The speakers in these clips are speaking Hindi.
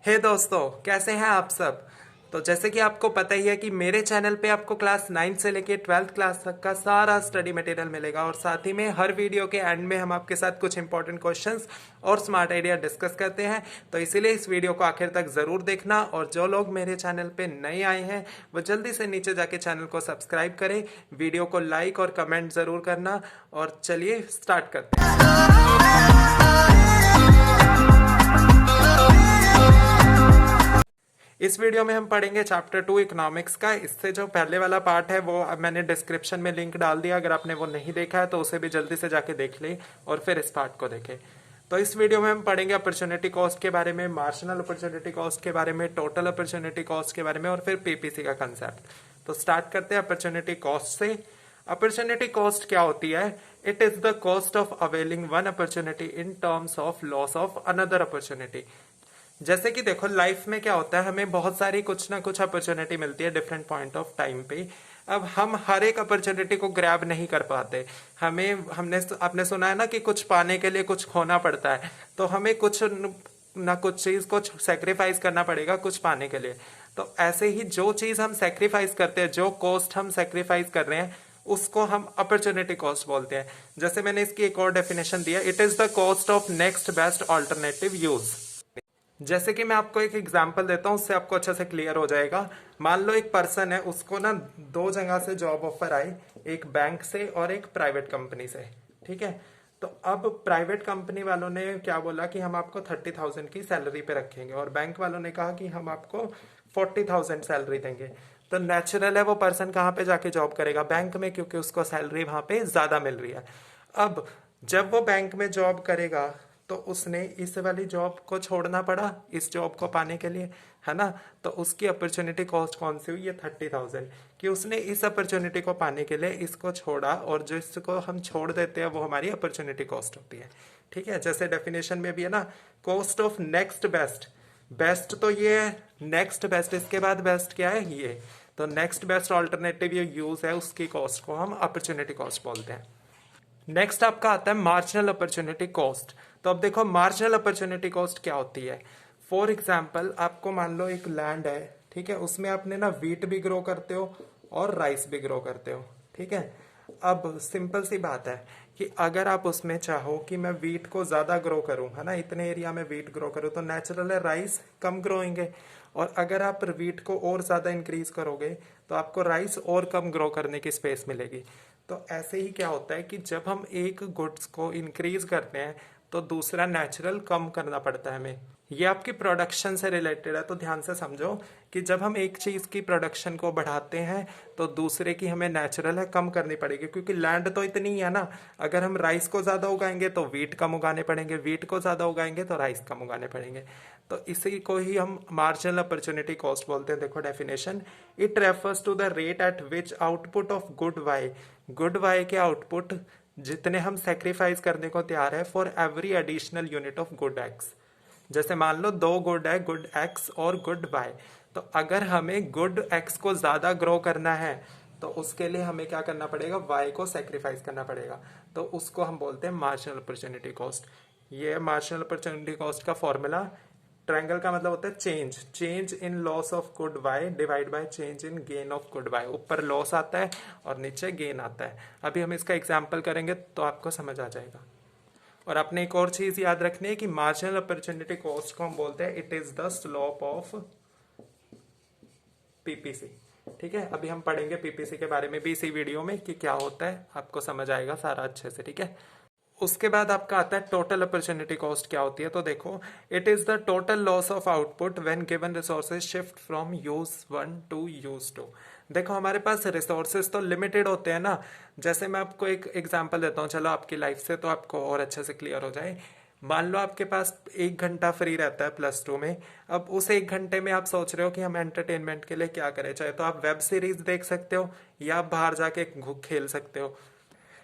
हे दोस्तों, कैसे हैं आप सब। तो जैसे कि आपको पता ही है कि मेरे चैनल पे आपको क्लास 9 से लेके 12th क्लास तक का सारा स्टडी मटेरियल मिलेगा और साथ ही में हर वीडियो के एंड में हम आपके साथ कुछ इंपॉर्टेंट क्वेश्चंस और स्मार्ट आइडिया डिस्कस करते हैं। तो इसीलिए इस वीडियो को आखिर तक जरूर देखना और जो लोग मेरे चैनल पे नए आए हैं वो जल्दी से नीचे जाके चैनल को सब्सक्राइब करें, वीडियो को लाइक और कमेंट जरूर करना। और चलिए स्टार्ट करते हैं। इस वीडियो में हम पढ़ेंगे चैप्टर 2 इकोनॉमिक्स का। इससे जो पहले वाला पार्ट है वो अब मैंने डिस्क्रिप्शन में लिंक डाल दिया, अगर आपने वो नहीं देखा है तो उसे भी जल्दी से जाके देख ले और फिर इस पार्ट को देखें। तो इस वीडियो में हम पढ़ेंगे अपॉर्चुनिटी कॉस्ट के बारे में, मार्जिनल अपॉर्चुनिटी कॉस्ट के बारे में, टोटल अपॉर्चुनिटी कॉस्ट के बारे में और फिर पीपीसी का कंसेप्ट। तो स्टार्ट करते हैं अपॉर्चुनिटी कॉस्ट से। अपॉर्चुनिटी कॉस्ट क्या होती है? It is the cost of availing one opportunity in terms of loss of another opportunity. जैसे कि देखो, लाइफ में क्या होता है, हमें बहुत सारी कुछ ना कुछ अपॉर्चुनिटी मिलती है डिफरेंट पॉइंट ऑफ टाइम पे। अब हम हर एक अपॉर्चुनिटी को ग्रैब नहीं कर पाते। हमने आपने सुना है ना कि कुछ पाने के लिए कुछ खोना पड़ता है, तो हमें कुछ ना कुछ चीज को सेक्रीफाइस करना पड़ेगा कुछ पाने के लिए। तो ऐसे ही जो चीज हम सेक्रीफाइस करते हैं, जो कॉस्ट हम सेक्रीफाइस कर रहे हैं, उसको हम अपॉर्चुनिटी कॉस्ट बोलते हैं। जैसे मैंने इसकी एक और डेफिनेशन दिया, it is the cost of next best alternative use. जैसे कि मैं आपको एक एग्जांपल देता हूं, उससे आपको अच्छे से क्लियर हो जाएगा। मान लो एक पर्सन है, उसको ना दो जगह से जॉब ऑफर आई, एक बैंक से और एक प्राइवेट कंपनी से। ठीक है, तो अब प्राइवेट कंपनी वालों ने क्या बोला कि हम आपको 30,000 की सैलरी पे रखेंगे और बैंक वालों ने कहा कि हम आपको 40,000 सैलरी देंगे। तो नेचुरल है वो पर्सन कहाँ पे जाके जॉब करेगा? बैंक में, क्योंकि उसको सैलरी वहां पे ज्यादा मिल रही है। अब जब वो बैंक में जॉब करेगा तो उसने इस वाली जॉब को छोड़ना पड़ा इस जॉब को पाने के लिए, है ना। तो उसकी अपॉर्चुनिटी कॉस्ट कौन सी हुई? ये 30,000 कि उसने इस अपॉर्चुनिटी को पाने के लिए इसको छोड़ा, और जो इसको हम छोड़ देते हैं वो हमारी अपॉर्चुनिटी कॉस्ट होती है। ठीक है, जैसे डेफिनेशन में भी है ना, cost of next best. Best तो ये है, नेक्स्ट बेस्ट, इसके बाद बेस्ट क्या है? ये। तो नेक्स्ट बेस्ट ऑल्टरनेटिव ये यूज है, उसकी कॉस्ट को हम अपॉर्चुनिटी कॉस्ट बोलते हैं। नेक्स्ट आपका आता है मार्जिनल अपॉर्चुनिटी कॉस्ट। तो अब देखो, मार्जिनल अपॉर्चुनिटी कॉस्ट क्या होती है। फॉर एग्जाम्पल, आपको मान लो एक लैंड है, ठीक है, उसमें आपने ना व्हीट भी ग्रो करते हो और राइस भी ग्रो करते हो। ठीक है, अब सिंपल सी बात है कि अगर आप उसमें चाहो कि मैं व्हीट को ज्यादा ग्रो करूं, है ना, इतने एरिया में व्हीट ग्रो करूं, तो नेचुरल है राइस कम ग्रो होंगे। और अगर आप व्हीट को और ज्यादा इंक्रीज करोगे तो आपको राइस और कम ग्रो करने की स्पेस मिलेगी। तो ऐसे ही क्या होता है कि जब हम एक गुड्स को इंक्रीज करते हैं तो दूसरा नेचुरल कम करना पड़ता है हमें। ये आपकी प्रोडक्शन से रिलेटेड है, तो ध्यान से समझो कि जब हम एक चीज की प्रोडक्शन को बढ़ाते हैं तो दूसरे की हमें नेचुरल है कम करनी पड़ेगी, क्योंकि लैंड तो इतनी ही है ना। अगर हम राइस को ज्यादा उगाएंगे तो वीट कम उगाने पड़ेंगे, वीट को ज्यादा उगाएंगे तो राइस कम उगाने पड़ेंगे। तो इसी को ही हम मार्जिनल अपॉर्चुनिटी कॉस्ट बोलते हैं। देखो definition, it refers to the rate at which output of good Y, good Y के आउटपुट जितने हम सेक्रीफाइस करने को तैयार है for every additional unit of good X. जैसे मान लो दो गुड है, गुड एक्स और गुड वाई, तो अगर हमें गुड एक्स को ज्यादा ग्रो करना है तो उसके लिए हमें क्या करना पड़ेगा? वाई को सेक्रीफाइस करना पड़ेगा। तो उसको हम बोलते हैं मार्जिनल अपॉर्चुनिटी कॉस्ट। ये मार्जिनल अपॉर्चुनिटी कॉस्ट का फॉर्मूला, ट्रायंगल का मतलब होता है change, change in loss of good Y divide by change in gain of good Y. ऊपर लॉस आता है और नीचे गेन आता है। अभी हम इसका एग्जाम्पल करेंगे तो आपको समझ आ जाएगा। और आपने एक और चीज याद रखनी है कि मार्जिनल अपॉर्चुनिटी कॉस्ट को हम बोलते हैं it is the slope of PPC. ठीक है, अभी हम पढ़ेंगे पीपीसी के बारे में भी इसी वीडियो में कि क्या होता है, आपको समझ आएगा सारा अच्छे से। ठीक है, उसके बाद आपका आता है टोटल अपॉर्चुनिटी कॉस्ट क्या होती है। तो देखो, it is the total loss of output when given resources shift from use 1 to use 2। देखो, हमारे पास रिसोर्सेज तो लिमिटेड होते हैं ना। जैसे मैं आपको एक एग्जांपल देता हूँ, चलो आपकी लाइफ से, तो आपको और अच्छे से क्लियर हो जाए। मान लो आपके पास 1 घंटा फ्री रहता है +2 में। अब उस 1 घंटे में आप सोच रहे हो कि हम एंटरटेनमेंट के लिए क्या करें, चाहे तो आप वेब सीरीज देख सकते हो या आप बाहर जाके खेल सकते हो।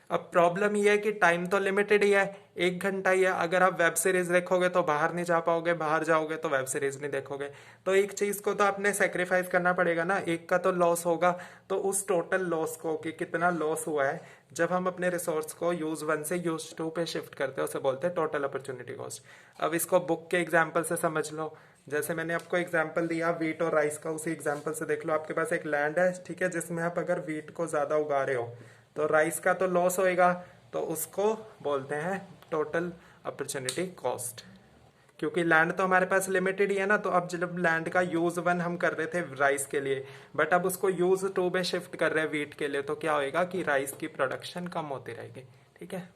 अब प्रॉब्लम ये है कि टाइम तो लिमिटेड ही है, 1 घंटा ही है। अगर आप वेब सीरीज देखोगे तो बाहर नहीं जा पाओगे, बाहर जाओगे तो वेब सीरीज नहीं देखोगे। तो एक चीज को तो आपने सेक्रीफाइस करना पड़ेगा ना, एक का तो लॉस होगा। तो उस टोटल लॉस को, कि कितना लॉस हुआ है जब हम अपने रिसोर्स को यूज 1 से यूज 2 पे शिफ्ट करते हैं, उसे बोलते हैं टोटल अपॉर्चुनिटी कॉस्ट। अब इसको बुक के एग्जाम्पल से समझ लो। जैसे मैंने आपको एग्जांपल दिया वीट और राइस का, उसी एग्जांपल से देख लो। आपके पास एक लैंड है, ठीक है, जिसमें आप अगर वीट को ज्यादा उगा रहे हो तो राइस का तो लॉस होएगा, तो उसको बोलते हैं टोटल अपॉर्चुनिटी कॉस्ट। क्योंकि लैंड तो हमारे पास लिमिटेड ही है ना, तो अब जब लैंड का यूज 1 हम कर रहे थे राइस के लिए, बट अब उसको यूज 2 में शिफ्ट कर रहे हैं वीट के लिए, तो क्या होएगा कि राइस की प्रोडक्शन कम होती रहेगी। ठीक है,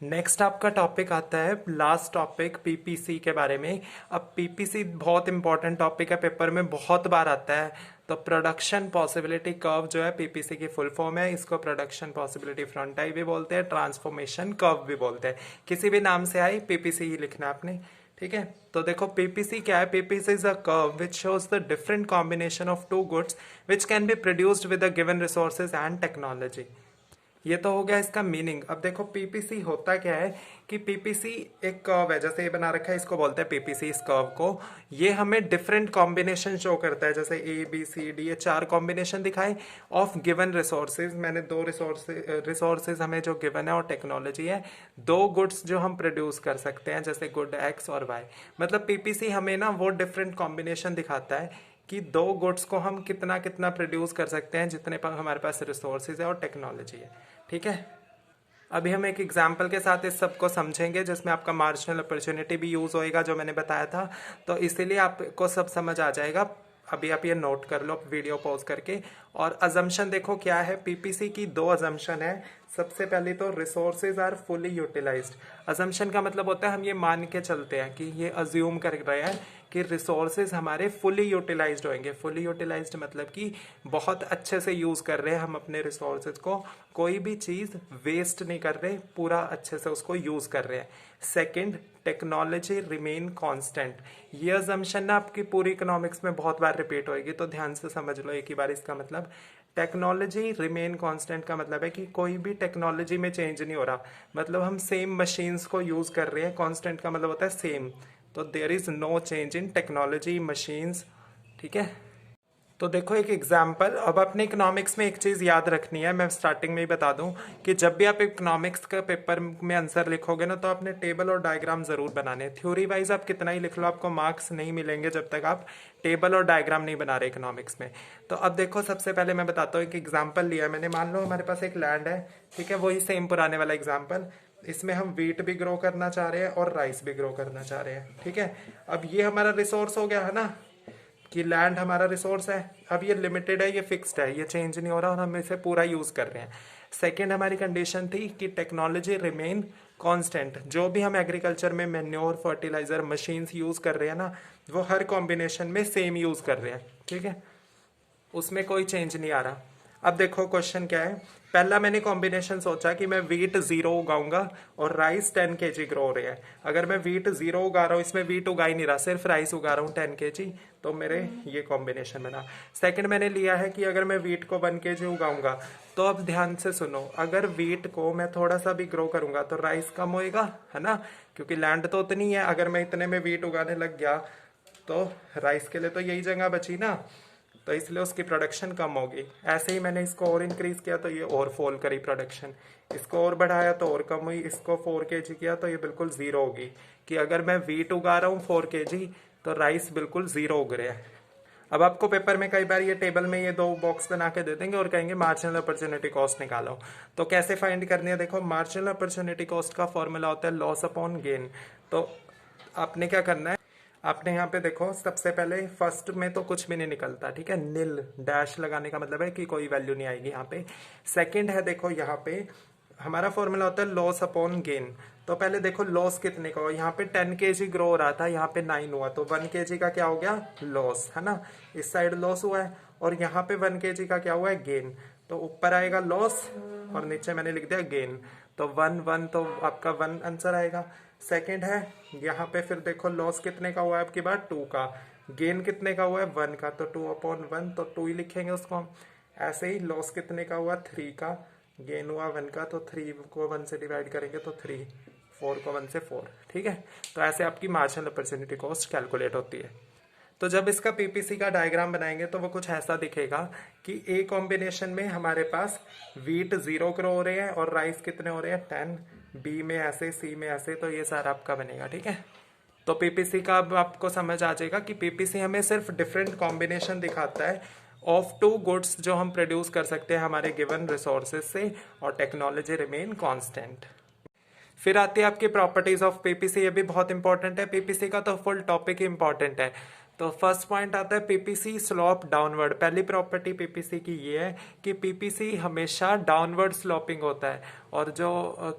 नेक्स्ट आपका टॉपिक आता है लास्ट टॉपिक पीपीसी के बारे में। अब पीपीसी बहुत इंपॉर्टेंट टॉपिक है, पेपर में बहुत बार आता है। तो प्रोडक्शन पॉसिबिलिटी कर्व जो है पीपीसी की फुल फॉर्म है, इसको प्रोडक्शन पॉसिबिलिटी फ्रंटाइल भी बोलते हैं, ट्रांसफॉर्मेशन कर्व भी बोलते हैं। किसी भी नाम से आई पीपीसी ही लिखना है आपने। ठीक है, तो देखो पीपीसी क्या है। PPC is a curve which shows the different combination of two goods which can be produced with a given resources and technology. ये तो हो गया इसका मीनिंग। अब देखो पीपीसी होता क्या है कि पीपीसी एक कर्व है, जैसे ये बना रखा है, इसको बोलते हैं पीपीसी। इस कर्व को ये हमें डिफरेंट कॉम्बिनेशन शो करता है, जैसे ए बी सी डी, ये 4 कॉम्बिनेशन दिखाए ऑफ गिवन रिसोर्सेज। मैंने 2 रिसोर्सेज हमें जो गिवन है और टेक्नोलॉजी है, 2 गुड्स जो हम प्रोड्यूस कर सकते हैं, जैसे गुड एक्स और वाई। मतलब पीपीसी हमें ना वो डिफरेंट कॉम्बिनेशन दिखाता है कि 2 गुड्स को हम कितना कितना प्रोड्यूस कर सकते हैं, जितने पर हमारे पास रिसोर्सेज है और टेक्नोलॉजी है। ठीक है, अभी हम एक एग्जाम्पल के साथ इस सबको समझेंगे, जिसमें आपका मार्जिनल अपॉर्चुनिटी भी यूज होएगा जो मैंने बताया था, तो इसीलिए आपको सब समझ आ जाएगा। अभी आप ये नोट कर लो वीडियो पॉज करके। और अजम्पशन देखो क्या है, पीपीसी की 2 अजम्पशन है। सबसे पहले तो resources are fully utilised. Assumption का मतलब होता है हम ये मान के चलते हैं कि ये अज्यूम कर रहे हैं कि रिसोर्सेज हमारे फुली यूटिलाइज्ड होंगे। फुली यूटिलाइज्ड मतलब कि बहुत अच्छे से यूज कर रहे हैं हम अपने रिसोर्सेज को, कोई भी चीज वेस्ट नहीं कर रहे, पूरा अच्छे से उसको यूज कर रहे हैं। Second, technology remain constant. ये अजम्पशन ना आपकी पूरी इकोनॉमिक्स में बहुत बार रिपीट होएगी, तो ध्यान से समझ लो एक ही बार इसका मतलब। टेक्नोलॉजी रिमेन कांस्टेंट का मतलब है कि कोई भी टेक्नोलॉजी में चेंज नहीं हो रहा, मतलब हम सेम मशीन्स को यूज कर रहे हैं। कांस्टेंट का मतलब होता है सेम, तो there is no change in technology machines. ठीक है, तो देखो एक एग्जाम्पल। अब अपने इकोनॉमिक्स में एक चीज़ याद रखनी है, मैं स्टार्टिंग में ही बता दूं कि जब भी आप इकोनॉमिक्स का पेपर में आंसर लिखोगे ना, तो आपने टेबल और डायग्राम जरूर बनाने। थ्योरी वाइज आप कितना ही लिख लो, आपको मार्क्स नहीं मिलेंगे जब तक आप टेबल और डायग्राम नहीं बना रहे इकोनॉमिक्स में। तो अब देखो सबसे पहले मैं बताता हूँ, एक एग्जाम्पल लिया मैंने। मान लो हमारे पास एक लैंड है, ठीक है, वही सेम पुराने वाला एग्जाम्पल। इसमें हम वीट भी ग्रो करना चाह रहे हैं और राइस भी ग्रो करना चाह रहे हैं। ठीक है, अब ये हमारा रिसोर्स हो गया है ना, कि लैंड हमारा रिसोर्स है। अब ये लिमिटेड है, ये फिक्स्ड है, ये चेंज नहीं हो रहा और हम इसे पूरा यूज कर रहे हैं। सेकेंड हमारी कंडीशन थी कि टेक्नोलॉजी रिमेन कांस्टेंट। जो भी हम एग्रीकल्चर में मैन्योर फर्टिलाइजर मशीन्स यूज कर रहे हैं ना, वो हर कॉम्बिनेशन में सेम यूज कर रहे हैं। ठीक है, उसमें कोई चेंज नहीं आ रहा। अब देखो क्वेश्चन क्या है। पहला मैंने कॉम्बिनेशन सोचा कि मैं वीट 0 उगाऊंगा और राइस 10 kg ग्रो हो रहे हैं। अगर मैं वीट 0 उगा रहा हूँ, इसमें वीट उगा ही नहीं रहा, सिर्फ राइस उगा रहा हूँ 10 kg, तो मेरे ये कॉम्बिनेशन बना। सेकंड मैंने लिया है कि अगर मैं वीट को 1 kg उगाऊंगा, तो अब ध्यान से सुनो, अगर वीट को मैं थोड़ा सा भी ग्रो करूंगा तो राइस कम होएगा, है ना, क्योंकि लैंड तो उतनी है। अगर मैं इतने में वीट उगाने लग गया तो राइस के लिए तो यही जगह बची ना, तो इसलिए उसकी प्रोडक्शन कम होगी। ऐसे ही मैंने इसको और इंक्रीज किया तो ये और फॉल करी प्रोडक्शन, इसको और बढ़ाया तो और कम हुई, इसको 4 kg किया तो ये बिल्कुल 0 होगी। कि अगर मैं वीट उगा रहा हूँ 4 kg तो राइस बिल्कुल 0 उग रहा है। अब आपको पेपर में कई बार ये टेबल में ये 2 बॉक्स बना के दे देंगे और कहेंगे मार्जिनल अपॉर्चुनिटी कॉस्ट निकालो। तो कैसे फाइंड करनी है, देखो मार्जिनल अपॉर्चुनिटी कॉस्ट का फॉर्मूला होता है लॉस अपॉन गेन। तो आपने क्या करना है, आपने यहाँ पे देखो सबसे पहले फर्स्ट में तो कुछ भी नहीं निकलता, ठीक है, नील डैश लगाने का मतलब है कि कोई वैल्यू नहीं आएगी यहाँ पे। सेकंड है, देखो यहाँ पे हमारा फॉर्मूला होता है लॉस अपॉन गेन। तो पहले देखो लॉस कितने का हो, यहाँ पे 10 kg ग्रो हो रहा था, यहाँ पे 9 हुआ, तो 1 kg का क्या हो गया, लॉस, है ना, इस साइड लॉस हुआ है। और यहाँ पे 1 kg का क्या हुआ है, गेन। तो ऊपर आएगा लॉस और नीचे मैंने लिख दिया गेन, तो 1 1, तो आपका 1 आंसर आएगा। सेकंड है, यहाँ पे फिर देखो लॉस कितने का हुआ है आपकी बार 2 का, गेन कितने का हुआ है 1 का, तो 2 अपॉन 1, तो 2 ही लिखेंगे उसको हम। ऐसे ही लॉस कितने का हुआ 3 का, गेन हुआ 1 का, तो 3 को 1 से डिवाइड करेंगे तो 3, 4 को 1 से 4। ठीक है, तो ऐसे आपकी मार्जिनल अपॉर्चुनिटी कॉस्ट कैलकुलेट होती है। तो जब इसका पीपीसी का डायग्राम बनाएंगे तो वो कुछ ऐसा दिखेगा कि ए कॉम्बिनेशन में हमारे पास वीट 0 ग्रो हो रहे हैं और राइस कितने हो रहे हैं 10, बी में ऐसे, सी में ऐसे, तो ये सारा आपका बनेगा। ठीक है, तो पीपीसी का अब आपको समझ आ जाएगा कि पीपीसी हमें सिर्फ डिफरेंट कॉम्बिनेशन दिखाता है ऑफ टू गुड्स जो हम प्रोड्यूस कर सकते हैं हमारे गिवन रिसोर्सेज से, और टेक्नोलॉजी रिमेन कांस्टेंट। फिर आती है आपकी प्रॉपर्टीज ऑफ पीपीसी, ये भी बहुत इंपॉर्टेंट है, पीपीसी का तो फुल टॉपिक ही इंपॉर्टेंट है। तो फर्स्ट पॉइंट आता है पीपीसी स्लोप डाउनवर्ड। पहली प्रॉपर्टी पीपीसी की ये है कि पीपीसी हमेशा डाउनवर्ड स्लोपिंग होता है। और जो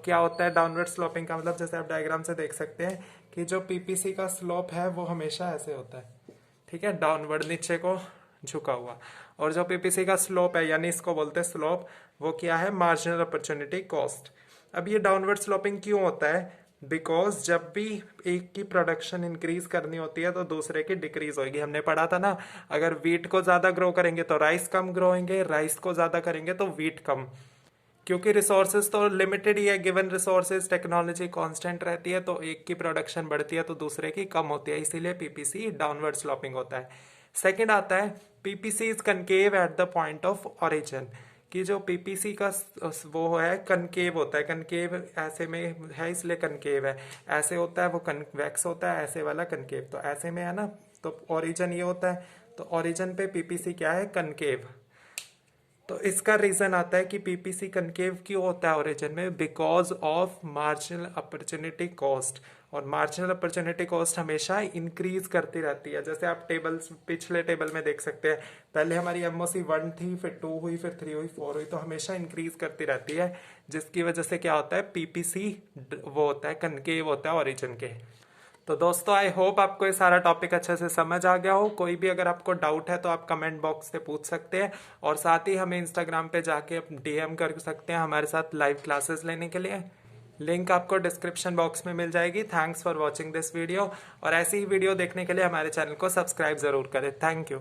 क्या होता है डाउनवर्ड स्लोपिंग का मतलब, जैसे आप डायग्राम से देख सकते हैं कि जो पीपीसी का स्लोप है वो हमेशा ऐसे होता है, ठीक है, डाउनवर्ड, नीचे को झुका हुआ। और जो पीपीसी का स्लोप है, यानी इसको बोलते हैं स्लोप, वो क्या है, मार्जिनल अपॉर्चुनिटी कॉस्ट। अब ये डाउनवर्ड स्लोपिंग क्यों होता है, बिकॉज जब भी एक की प्रोडक्शन इंक्रीज करनी होती है तो दूसरे की डिक्रीज होगी। हमने पढ़ा था ना, अगर वीट को ज्यादा ग्रो करेंगे तो राइस कम ग्रो होंगे, राइस को ज्यादा करेंगे तो वीट कम, क्योंकि रिसोर्सेज तो लिमिटेड ही है, गिवन रिसोर्सेज, टेक्नोलॉजी कांस्टेंट रहती है, तो एक की प्रोडक्शन बढ़ती है तो दूसरे की कम होती है, इसीलिए पीपीसी डाउनवर्ड स्लोपिंग होता है। सेकंड आता है PPC is concave at the point of origin, कि जो पीपीसी का वो है कनकेव होता है, कनकेव ऐसे में है इसलिए कनकेव है, ऐसे होता है वो कन्वेक्स होता है, ऐसे वाला कनकेव, तो ऐसे में है ना, तो ओरिजिन ये होता है, तो ओरिजिन पे पीपीसी क्या है, कनकेव। तो इसका रीजन आता है कि पीपीसी कनकेव क्यों होता है ओरिजिन में, because of marginal opportunity cost. और मार्जिनल अपॉर्चुनिटी कॉस्ट हमेशा इंक्रीज करती रहती है, जैसे आप टेबल्स पिछले टेबल में देख सकते हैं, पहले हमारी एमओसी 1 थी, फिर 2 हुई, फिर 3 हुई, 4 हुई, तो हमेशा इंक्रीज करती रहती है, जिसकी वजह से क्या होता है, पीपीसी वो होता है कनकेव होता है ओरिजिन के। तो दोस्तों आई होप आपको ये सारा टॉपिक अच्छे से समझ आ गया हो। कोई भी अगर आपको डाउट है तो आप कमेंट बॉक्स से पूछ सकते हैं, और साथ ही हमें इंस्टाग्राम पे जाके डीएम कर सकते हैं हमारे साथ लाइव क्लासेस लेने के लिए। लिंक आपको डिस्क्रिप्शन बॉक्स में मिल जाएगी। Thanks for watching this video, और ऐसी ही वीडियो देखने के लिए हमारे चैनल को सब्सक्राइब जरूर करें। Thank you.